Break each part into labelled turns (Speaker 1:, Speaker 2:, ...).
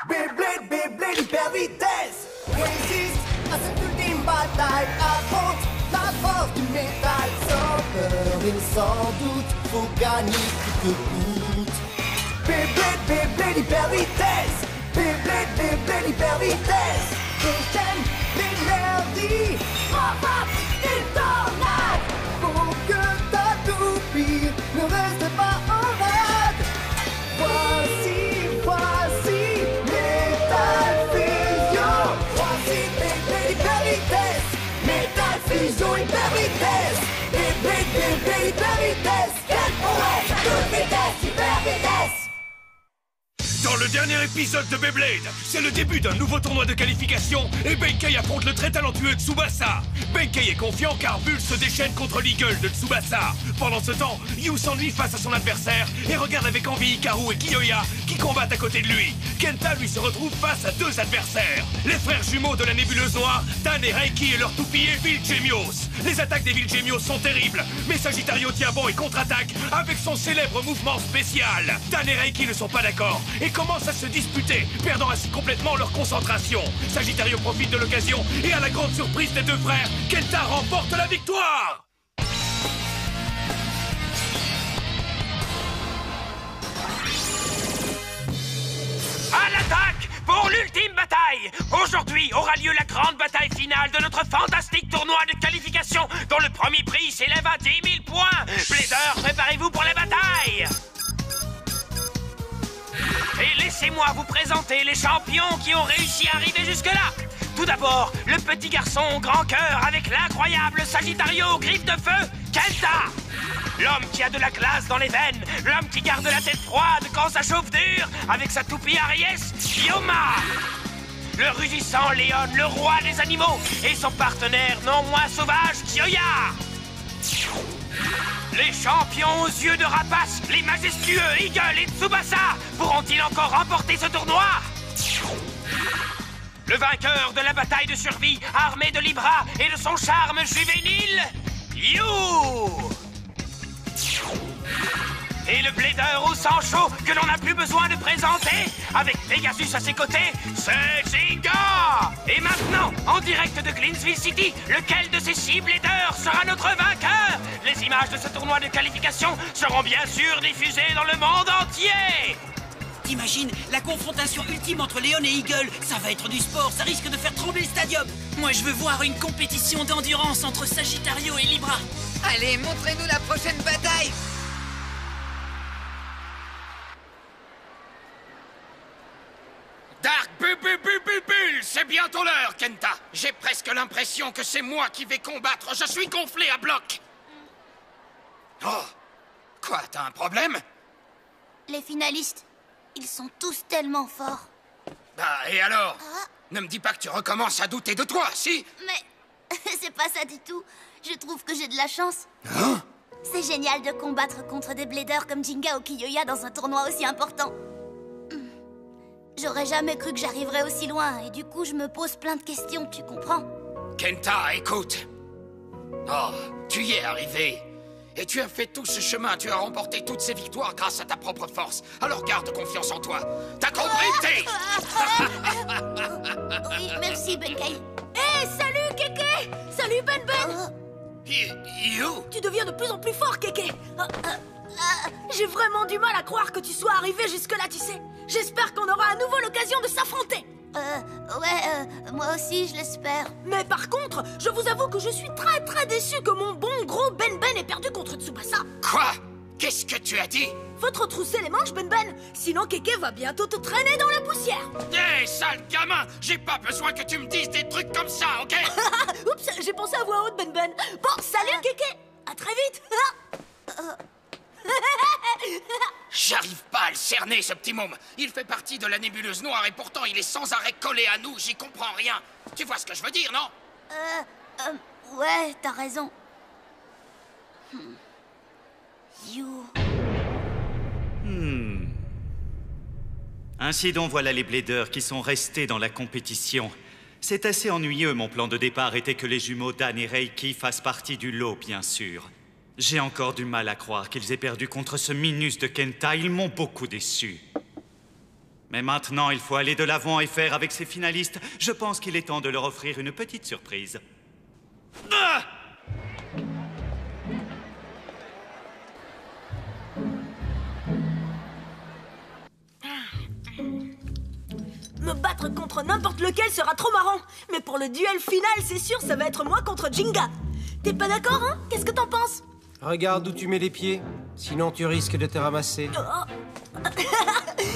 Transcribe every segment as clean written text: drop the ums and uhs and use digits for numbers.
Speaker 1: Beyblade, Beyblade, hyper vitesse. Résiste à cette ultime bataille. Affronte la force du métal. Sans peur et sans doute, faut gagner coûte que coûte. Beyblade, Beyblade, hyper vitesse. Beyblade, Beyblade, hyper vitesse. Des chaînes, l'énergie. Pop-up, une tornade. Pour que ta toupie ne reste pas en rade. Voici Metal Fusion. Voici Beyblade, hyper vitesse. Metal Fusion, hyper vitesse. Beyblade, Beyblade, hyper vitesse. Quelle prouesse, à toute vitesse, hyper vitesse.
Speaker 2: Dans le dernier épisode de Beyblade, c'est le début d'un nouveau tournoi de qualification et Benkei affronte le très talentueux Tsubasa. Benkei est confiant car Bull se déchaîne contre l'Eagle de Tsubasa. Pendant ce temps, Yu s'ennuie face à son adversaire et regarde avec envie Hikaru et Kiyoya qui combattent à côté de lui. Kenta lui se retrouve face à deux adversaires. Les frères jumeaux de la nébuleuse noire, Dan et Reiki et leur toupie Evil Genius. Les attaques d'Evil Genius sont terribles, mais Sagittario tient bon et contre-attaque avec son célèbre mouvement spécial. Dan et Reiki ne sont pas d'accord et commencent à se disputer, perdant ainsi complètement leur concentration. Sagittario profite de l'occasion et à la grande surprise des deux frères, Kenta remporte la victoire. À l'attaque pour l'ultime bataille. Aujourd'hui aura lieu la grande bataille finale de notre fantastique tournoi de qualification dont le premier prix s'élève à 10 000 points. Blazer, préparez-vous pour la bataille. Et laissez-moi vous présenter les champions qui ont réussi à arriver jusque-là. Tout d'abord, le petit garçon au grand cœur avec l'incroyable Sagittario griffe de feu, Kenta. L'homme qui a de la glace dans les veines, l'homme qui garde la tête froide quand ça chauffe dur, avec sa toupie Aries, Yoma. Le rugissant Léon, le roi des animaux, et son partenaire non moins sauvage, Kyoya. Les champions aux yeux de rapace, les majestueux Eagle et Tsubasa, pourront-ils encore remporter ce tournoi? Le vainqueur de la bataille de survie, armé de Libra et de son charme juvénile, Yu. Et le blader au sang chaud que l'on n'a plus besoin de présenter, avec Pegasus à ses côtés, c'est Ginga. Et maintenant, en direct de Gleansville City, lequel de ces 6 bladers sera notre vainqueur? Les images de ce tournoi de qualification seront bien sûr diffusées dans le monde entier.
Speaker 3: T'imagines, la confrontation ultime entre Léon et Eagle, ça va être du sport, ça risque de faire trembler le stadium. Moi je veux voir une compétition d'endurance entre Sagittario et Libra.
Speaker 4: Allez, montrez-nous la prochaine bataille.
Speaker 5: Dark Bull, c'est bientôt l'heure, Kenta. J'ai presque l'impression que c'est moi qui vais combattre. Je suis gonflé à bloc. Oh, quoi, t'as un problème?
Speaker 6: Les finalistes, ils sont tous tellement forts.
Speaker 5: Bah, et alors? Ne me dis pas que tu recommences à douter de toi, si?
Speaker 6: Mais c'est pas ça du tout. Je trouve que j'ai de la chance.
Speaker 5: Hein?
Speaker 6: C'est génial de combattre contre des bladers comme Ginga ou Kiyoya dans un tournoi aussi important. J'aurais jamais cru que j'arriverais aussi loin, et du coup, je me pose plein de questions, tu comprends?
Speaker 5: Kenta, écoute. Oh, tu y es arrivé. Et tu as fait tout ce chemin, tu as remporté toutes ces victoires grâce à ta propre force. Alors garde confiance en toi. T'as compris, T?
Speaker 6: Oui, merci, Benkei.
Speaker 7: Hé, salut, Kéké! Salut, Ben Ben!
Speaker 5: You?
Speaker 7: Tu deviens de plus en plus fort, Kéké! J'ai vraiment du mal à croire que tu sois arrivé jusque-là, tu sais. J'espère qu'on aura à nouveau l'occasion de s'affronter.
Speaker 6: Moi aussi, je l'espère.
Speaker 7: Mais par contre, je vous avoue que je suis très déçu que mon bon gros Ben Ben ait perdu contre Tsubasa.
Speaker 5: Quoi? Qu'est-ce que tu as dit?
Speaker 7: Faut te retrousser les manches, Ben Ben. Sinon, Kéké va bientôt te traîner dans la poussière.
Speaker 5: Hé, sale gamin! J'ai pas besoin que tu me dises des trucs comme ça, ok?
Speaker 7: Oups, j'ai pensé à voix haute, Ben Ben. Bon, salut, Kéké. À très vite.
Speaker 5: J'arrive pas à le cerner, ce petit môme. Il fait partie de la nébuleuse noire et pourtant il est sans arrêt collé à nous. J'y comprends rien. Tu vois ce que je veux dire, non?
Speaker 6: Ouais, t'as raison. You.
Speaker 8: Ainsi donc voilà les bladers qui sont restés dans la compétition. C'est assez ennuyeux, mon plan de départ était que les jumeaux Dan et Reiki fassent partie du lot, bien sûr. J'ai encore du mal à croire qu'ils aient perdu contre ce Minus de Kenta, ils m'ont beaucoup déçu. Mais maintenant, il faut aller de l'avant et faire avec ces finalistes. Je pense qu'il est temps de leur offrir une petite surprise. Ah!
Speaker 7: Me battre contre n'importe lequel sera trop marrant. Mais pour le duel final, c'est sûr, ça va être moi contre Jinga. T'es pas d'accord, hein? Qu'est-ce que t'en penses?
Speaker 9: Regarde où tu mets les pieds, sinon tu risques de te ramasser.
Speaker 7: Oh.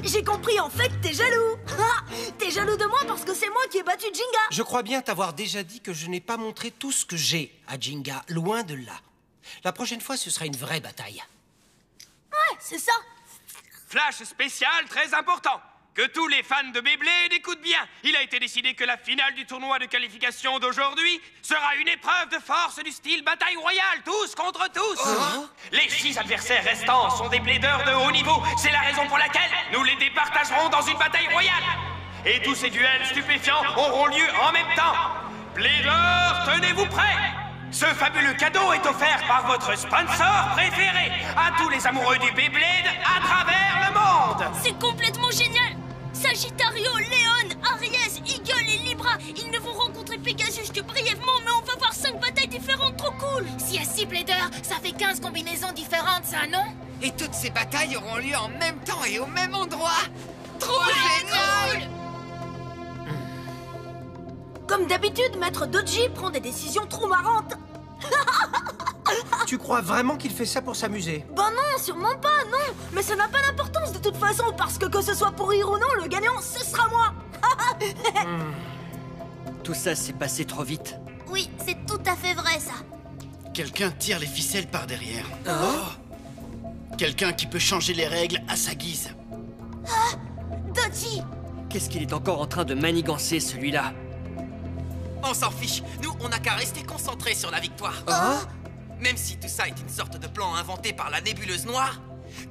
Speaker 7: J'ai compris, en fait, t'es jaloux. T'es jaloux de moi parce que c'est moi qui ai battu Jinga.
Speaker 9: Je crois bien t'avoir déjà dit que je n'ai pas montré tout ce que j'ai à Jinga, loin de là. La prochaine fois, ce sera une vraie bataille.
Speaker 7: Ouais, c'est ça.
Speaker 2: Flash spécial très important. Que tous les fans de Beyblade écoutent bien. Il a été décidé que la finale du tournoi de qualification d'aujourd'hui sera une épreuve de force du style bataille royale, tous contre tous. Les 6 adversaires restants sont des bladers de haut niveau. C'est la raison pour laquelle nous les départagerons dans une bataille royale. Et tous ces duels stupéfiants auront lieu en même temps. Bladers, tenez-vous prêts. Ce fabuleux cadeau est offert par votre sponsor préféré à tous les amoureux du Beyblade à travers le monde.
Speaker 6: C'est complètement génial. Sagittario, Léon, Aries, Eagle et Libra, ils ne vont rencontrer Pegasus que brièvement, mais on va voir 5 batailles différentes, trop cool. S'il y a 6 bladers, ça fait 15 combinaisons différentes, ça, non?
Speaker 4: Et toutes ces batailles auront lieu en même temps et au même endroit. Trop génial!
Speaker 7: Comme d'habitude, Maître Doji prend des décisions trop marrantes.
Speaker 9: Tu crois vraiment qu'il fait ça pour s'amuser?
Speaker 7: Ben non, sûrement pas, non. Mais ça n'a pas d'importance de toute façon, parce que ce soit pour rire ou non, le gagnant, ce sera moi.
Speaker 10: Tout ça s'est passé trop vite.
Speaker 6: Oui, c'est tout à fait vrai, ça.
Speaker 11: Quelqu'un tire les ficelles par derrière. Quelqu'un qui peut changer les règles à sa guise.
Speaker 6: Doji!
Speaker 10: Qu'est-ce qu'il est encore en train de manigancer, celui-là?
Speaker 12: On s'en fiche. Nous, on n'a qu'à rester concentrés sur la victoire. Même si tout ça est une sorte de plan inventé par la nébuleuse noire,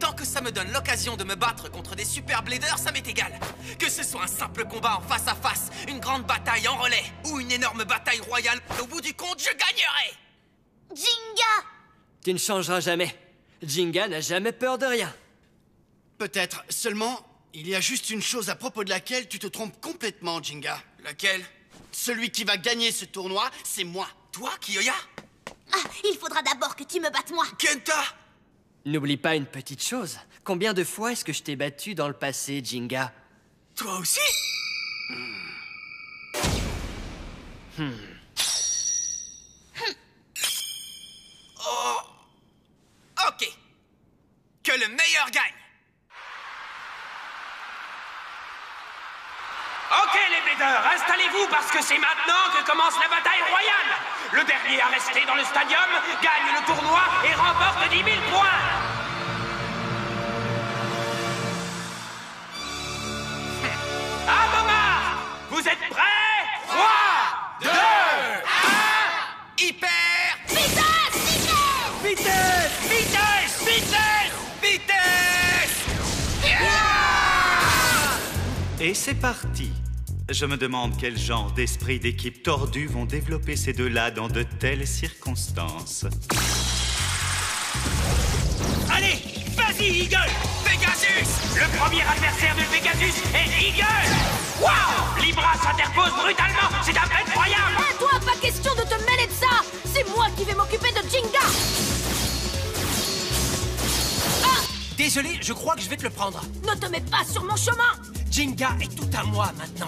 Speaker 12: tant que ça me donne l'occasion de me battre contre des super bladers, ça m'est égal. Que ce soit un simple combat en face à face, une grande bataille en relais, ou une énorme bataille royale, au bout du compte, je gagnerai.
Speaker 6: Jinga!
Speaker 10: Tu ne changeras jamais. Jinga n'a jamais peur de rien.
Speaker 11: Peut-être. Seulement, il y a juste une chose à propos de laquelle tu te trompes complètement, Jinga.
Speaker 12: Laquelle?
Speaker 11: Celui qui va gagner ce tournoi, c'est moi.
Speaker 12: Toi, Kiyoya?
Speaker 6: Ah, il faudra d'abord que tu me battes, moi.
Speaker 12: Kenta!
Speaker 10: N'oublie pas une petite chose. Combien de fois est-ce que je t'ai battu dans le passé, Jinga?
Speaker 12: Toi aussi? Oh. Ok. Que le meilleur gagne.
Speaker 2: Ok les bladers, installez-vous parce que c'est maintenant que commence la bataille royale. Le dernier à rester dans le stadium gagne le tournoi et remporte 10 000 points. À Momar, vous êtes prêts? 3, 2, 1,
Speaker 12: hyper!
Speaker 6: Vitesse!
Speaker 2: vitesse, vitesse, vitesse,
Speaker 12: Vitesse!
Speaker 8: Et c'est parti. Je me demande quel genre d'esprit d'équipe tordue vont développer ces deux-là dans de telles circonstances.
Speaker 2: Allez, vas-y Eagle!
Speaker 12: Pegasus!
Speaker 2: Le premier adversaire de Pegasus est Eagle! Waouh! Libra s'interpose brutalement, c'est incroyable!
Speaker 7: Ah, toi, pas question de te mêler de ça. C'est moi qui vais m'occuper de Jinga.
Speaker 9: Désolé, je crois que je vais te le prendre.
Speaker 7: Ne te mets pas sur mon chemin.
Speaker 9: Jinga est tout à moi maintenant.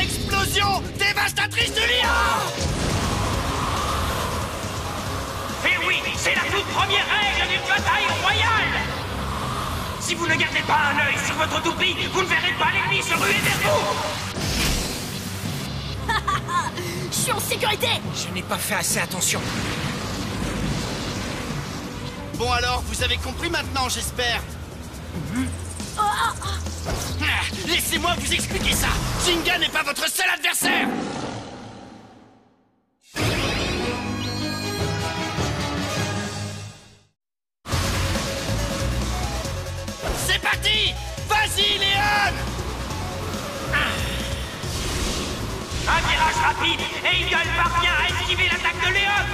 Speaker 11: Explosion dévastatrice de l'IA!
Speaker 2: Et oui, c'est la toute première règle d'une bataille royale! Si vous ne gardez pas un œil sur votre toupie, vous ne verrez pas l'ennemi se ruer vers vous!
Speaker 7: Je suis en sécurité.
Speaker 9: Je n'ai pas fait assez attention.
Speaker 11: Bon alors, vous avez compris maintenant, j'espère. Laissez-moi vous expliquer ça. Jinga n'est pas votre seul adversaire. C'est parti. Vas-y, Léon.
Speaker 2: Un virage rapide et Eagle parvient à esquiver l'attaque de Léon!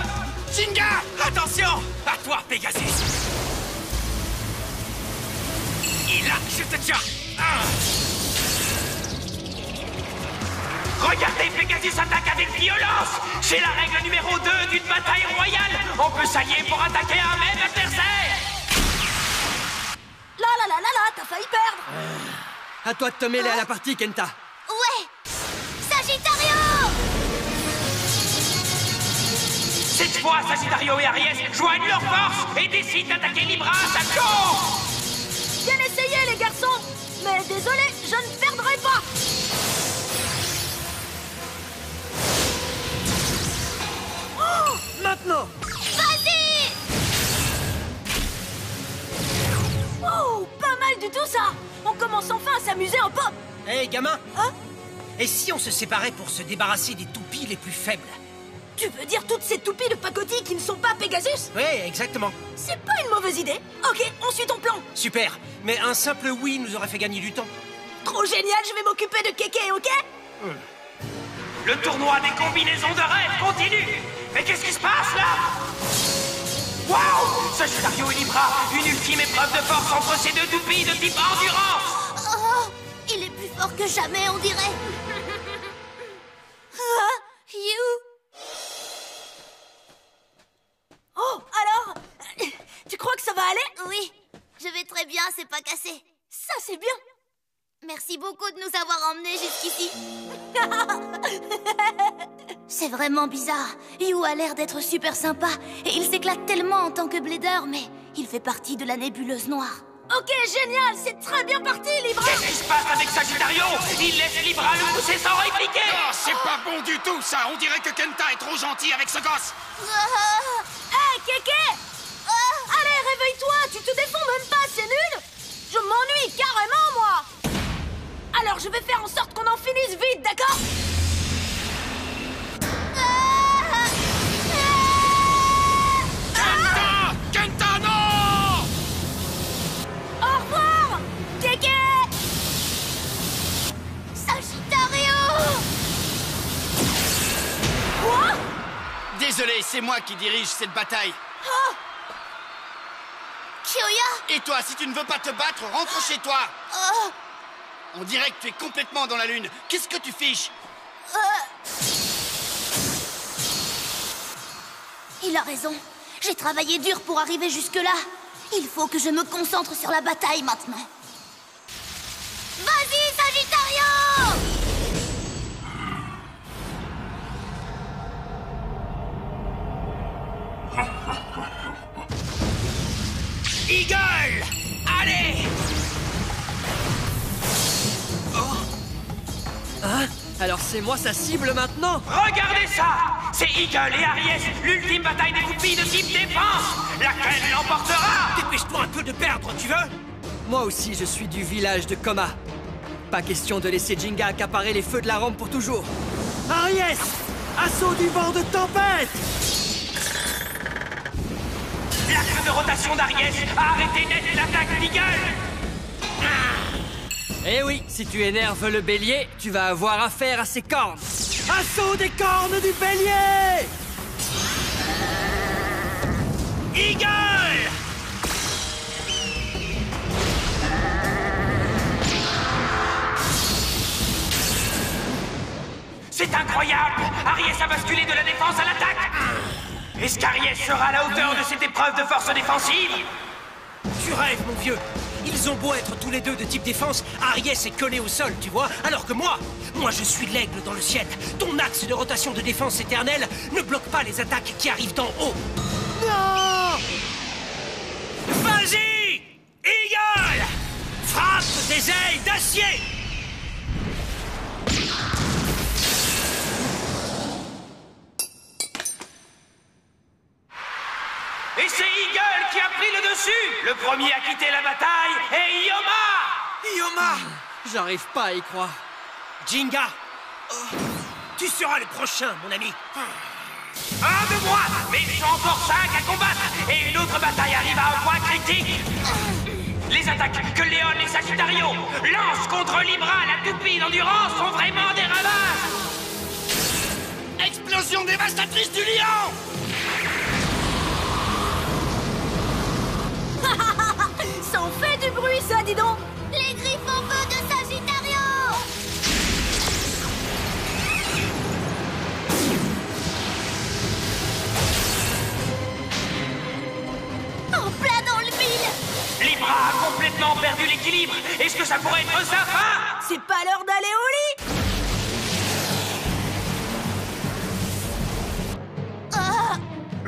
Speaker 12: Jinga! Attention! À toi, Pegasus!
Speaker 2: Il
Speaker 5: Là, je te tiens.
Speaker 2: Regardez, Pegasus attaque avec violence. C'est la règle numéro 2 d'une bataille royale. On peut s'allier pour attaquer un même adversaire.
Speaker 7: Là, t'as failli perdre.
Speaker 10: À toi de te mêler à la partie, Kenta.
Speaker 6: Ouais. Sagittario!
Speaker 2: Cette fois, Sagittario et Aries joignent leurs forces et décident d'attaquer Libra à sa tour.
Speaker 7: Bien essayé, les garçons. Mais désolé, je ne perdrai pas.
Speaker 10: Maintenant!
Speaker 6: Vas-y!
Speaker 7: Oh, pas mal du tout ça. On commence enfin à s'amuser un peu.
Speaker 9: Hé, gamin.
Speaker 7: Hein?
Speaker 9: Et si on se séparait pour se débarrasser des toupies les plus faibles?
Speaker 7: Tu veux dire toutes ces toupies de pacotille qui ne sont pas Pegasus?
Speaker 9: Oui, exactement.
Speaker 7: C'est pas une mauvaise idée. Ok, on suit ton plan.
Speaker 9: Super. Mais un simple oui nous aurait fait gagner du temps.
Speaker 7: Trop génial, je vais m'occuper de Kéké, ok?
Speaker 2: Le tournoi des combinaisons de rêve continue. Mais qu'est-ce qui se passe là? Waouh! Sagittario et Libra, une ultime épreuve de force entre ces deux toupies de type endurance.
Speaker 6: Oh, il est plus fort que jamais, on dirait. You.
Speaker 7: Oh, alors? Tu crois que ça va aller?
Speaker 6: Oui, je vais très bien, c'est pas cassé.
Speaker 7: Ça, c'est bien.
Speaker 6: Merci beaucoup de nous avoir emmenés jusqu'ici. C'est vraiment bizarre. You a l'air d'être super sympa et il s'éclate tellement en tant que blader, mais il fait partie de la nébuleuse noire.
Speaker 7: Ok, génial, c'est très bien parti, Libra.
Speaker 2: Qu'est-ce qui se passe avec Sagittario? Il laisse Libra le pousser sans répliquer.
Speaker 5: Oh, c'est pas bon du tout, ça. On dirait que Kenta est trop gentil avec ce gosse.
Speaker 7: Hé, Kéké! Allez, réveille-toi, tu te défends même pas, c'est nul. Je m'ennuie carrément, moi. Alors, je vais faire en sorte qu'on en finisse vite, d'accord?
Speaker 5: Kenta, non!
Speaker 7: Au revoir, Kéké!
Speaker 6: Sagittario!
Speaker 7: Quoi?
Speaker 11: Désolé, c'est moi qui dirige cette bataille.
Speaker 7: Oh!
Speaker 6: Kyoya!
Speaker 11: Et toi, si tu ne veux pas te battre, rentre chez toi.
Speaker 6: Oh!
Speaker 11: On dirait que tu es complètement dans la lune. Qu'est-ce que tu fiches?
Speaker 6: Il a raison. J'ai travaillé dur pour arriver jusque-là. Il faut que je me concentre sur la bataille maintenant. Vas-y, Sagittario!
Speaker 2: Eagle! Allez!
Speaker 10: Hein? Alors c'est moi sa cible maintenant?
Speaker 2: Regardez ça! C'est Eagle et Aries, l'ultime bataille des toupies de type défense! Laquelle l'emportera?
Speaker 9: Dépêche-toi un peu de perdre, tu veux?
Speaker 10: Moi aussi je suis du village de Koma. Pas question de laisser Jinga accaparer les feux de la rampe pour toujours. Aries! Assaut du vent de tempête!
Speaker 2: L'axe de rotation d'Aries a arrêté net l'attaque d'Eagle!
Speaker 10: Eh oui, si tu énerves le bélier, tu vas avoir affaire à ses cornes. Assaut des cornes du bélier!
Speaker 2: Eagle! C'est incroyable! Aries a basculé de la défense à l'attaque! Est-ce qu'Aries sera à la hauteur de cette épreuve de force défensive?
Speaker 9: Tu rêves, mon vieux. Ils ont beau être tous les deux de type défense, Aries est collé au sol, tu vois. Alors que moi je suis l'aigle dans le ciel. Ton axe de rotation de défense éternelle ne bloque pas les attaques qui arrivent d'en haut.
Speaker 10: Non!
Speaker 2: Vas-y! Eagle!
Speaker 9: Frappe des ailes d'acier!
Speaker 2: Et c'est Eagle qui a pris le dessus! Le premier à quitter la bataille est Ioma!
Speaker 9: Ioma!
Speaker 10: J'arrive pas à y croire.
Speaker 9: Jinga! Tu seras le prochain, mon ami.
Speaker 2: Un de moi! Mais ils sont encore 5 à combattre! Et une autre bataille arrive à un point critique! Les attaques que Léon et Sagittario lancent contre Libra, la toupie d'endurance, sont vraiment des ravages!
Speaker 11: Explosion dévastatrice du lion!
Speaker 7: Ça en fait du bruit, ça, dis donc.
Speaker 9: l'équilibre. Est-ce que ça pourrait être sa fin?
Speaker 7: C'est pas l'heure d'aller au lit.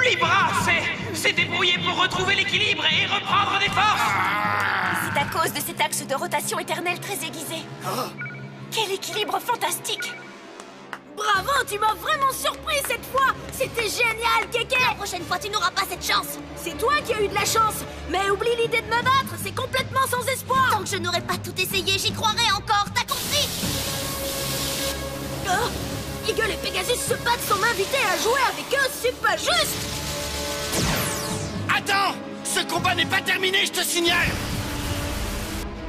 Speaker 9: Libra s'est débrouillé pour retrouver l'équilibre et reprendre des forces.
Speaker 6: C'est à cause de cet axe de rotation éternelle très aiguisé. Quel équilibre fantastique!
Speaker 7: Bravo, tu m'as vraiment surpris cette fois. C'était génial, Kéké.
Speaker 6: La prochaine fois, tu n'auras pas cette chance.
Speaker 7: C'est toi qui as eu de la chance. Mais oublie l'idée de me battre, c'est complètement sans espoir.
Speaker 6: Tant que je n'aurai pas tout essayé, j'y croirai encore, t'as compris?
Speaker 7: Eagle et Pegasus se battent sans m'inviter à jouer avec eux, c'est pas juste.
Speaker 11: Attends! Ce combat n'est pas terminé, je te signale!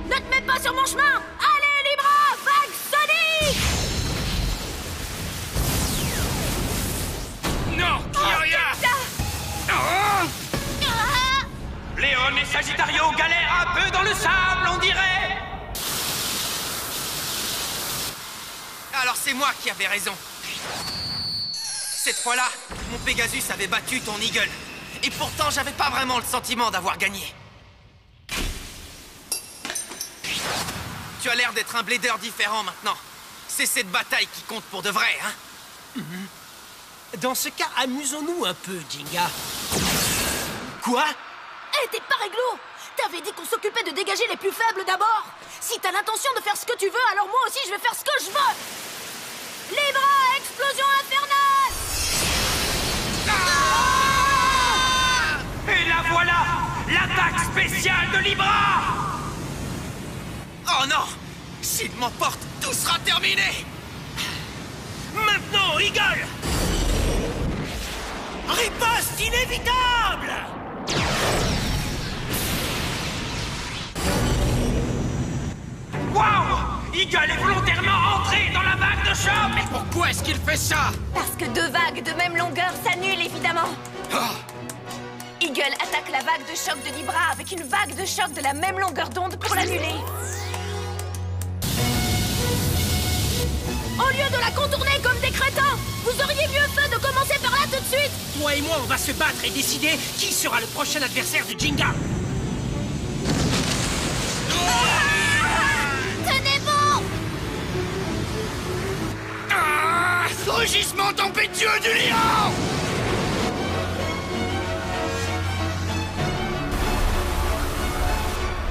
Speaker 7: Ne te mets pas sur mon chemin. Allez, Libra, vague Sonic.
Speaker 2: Non, Kyoria!
Speaker 9: Léon et Sagittario galèrent un peu dans le sable, on dirait.
Speaker 12: Alors c'est moi qui avais raison. Cette fois-là, mon Pegasus avait battu ton Eagle. Et pourtant, j'avais pas vraiment le sentiment d'avoir gagné. Tu as l'air d'être un blader différent maintenant. C'est cette bataille qui compte pour de vrai, hein?
Speaker 9: Dans ce cas, amusons-nous un peu, Jinga. Quoi?
Speaker 7: Eh, t'es pas réglo. T'avais dit qu'on s'occupait de dégager les plus faibles d'abord. Si t'as l'intention de faire ce que tu veux, alors moi aussi je vais faire ce que je veux. Libra, explosion infernale!
Speaker 9: Et la voilà! L'attaque spéciale de Libra!
Speaker 12: Oh non! S'il m'emporte, tout sera terminé!
Speaker 9: Maintenant, Eagle! Riposte inévitable! Waouh! Eagle est volontairement entré dans la vague de choc!
Speaker 5: Mais pourquoi est-ce qu'il fait ça?
Speaker 6: Parce que deux vagues de même longueur s'annulent, évidemment. Eagle attaque la vague de choc de Libra avec une vague de choc de la même longueur d'onde pour l'annuler.
Speaker 7: Au lieu de la contourner comme des crétins, vous auriez mieux fait de commencer par là tout de suite.
Speaker 9: Toi et moi, on va se battre et décider qui sera le prochain adversaire de Jinga.
Speaker 6: Tenez bon!
Speaker 11: Rugissement tempétueux du lion!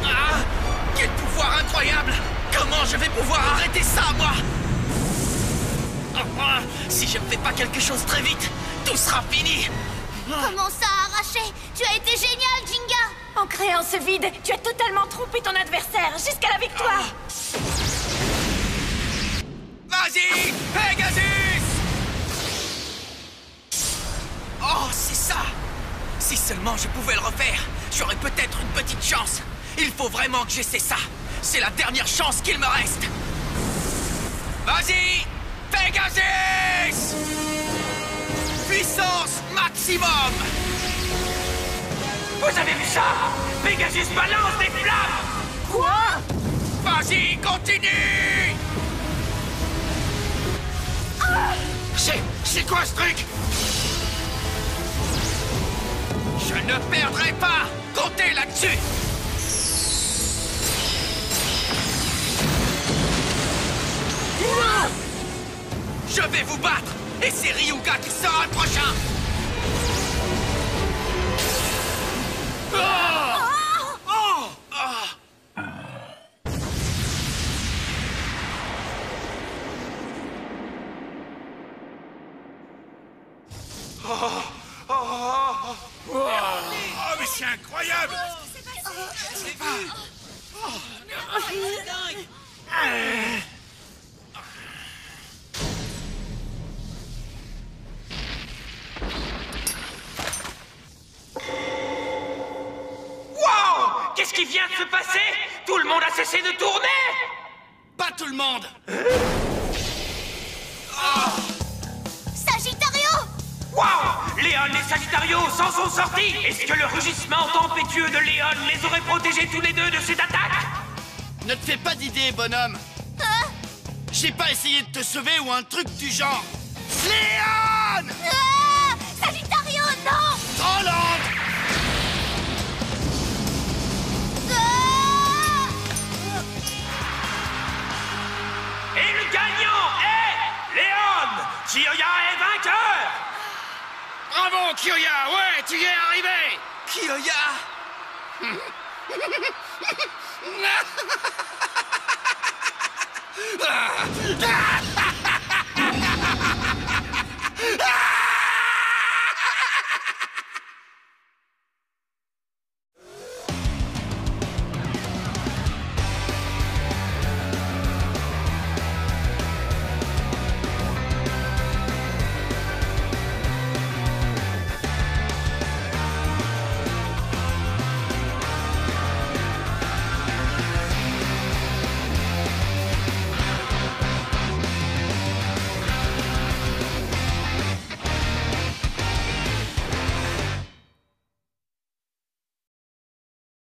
Speaker 12: Ah! Quel pouvoir incroyable! Comment je vais pouvoir arrêter ça, moi? Si je ne fais pas quelque chose très vite, tout sera fini!
Speaker 6: Comment ça, arraché? Tu as été génial, Jinga! En créant ce vide, tu as totalement trompé ton adversaire jusqu'à la victoire!
Speaker 12: Vas-y, Pegasus! Oh, c'est ça! Si seulement je pouvais le refaire, j'aurais peut-être une petite chance. Il faut vraiment que j'essaie ça. C'est la dernière chance qu'il me reste. Vas-y, Pegasus! Puissance maximum!
Speaker 9: Vous avez vu ça? Pegasus balance des flammes!
Speaker 7: Quoi?
Speaker 12: Vas-y, continue!
Speaker 5: C'est quoi ce truc?
Speaker 12: Je ne perdrai pas! Comptez là-dessus! Je vais vous battre! Et c'est Ryuga qui sera le prochain!
Speaker 2: Oh, mais c'est incroyable!
Speaker 9: Wow! Qu'est-ce qui vient de se passer? Tout le monde a cessé de tourner?
Speaker 11: Pas tout le monde!
Speaker 6: Sagittario!
Speaker 9: Waouh! Léon et Sagittario s'en sont sortis! Est-ce que le rugissement tempétueux de Léon les aurait protégés tous les deux de cette attaque?
Speaker 11: Ne te fais pas d'idée, bonhomme! J'ai pas essayé de te sauver ou un truc du genre! Léon!
Speaker 6: Sagittario, non!
Speaker 11: Trop lente!
Speaker 2: Kyoya est vainqueur!
Speaker 5: Bravo, Kyoya! Ouais, tu y es arrivé!
Speaker 12: Kyoya!
Speaker 5: Ah!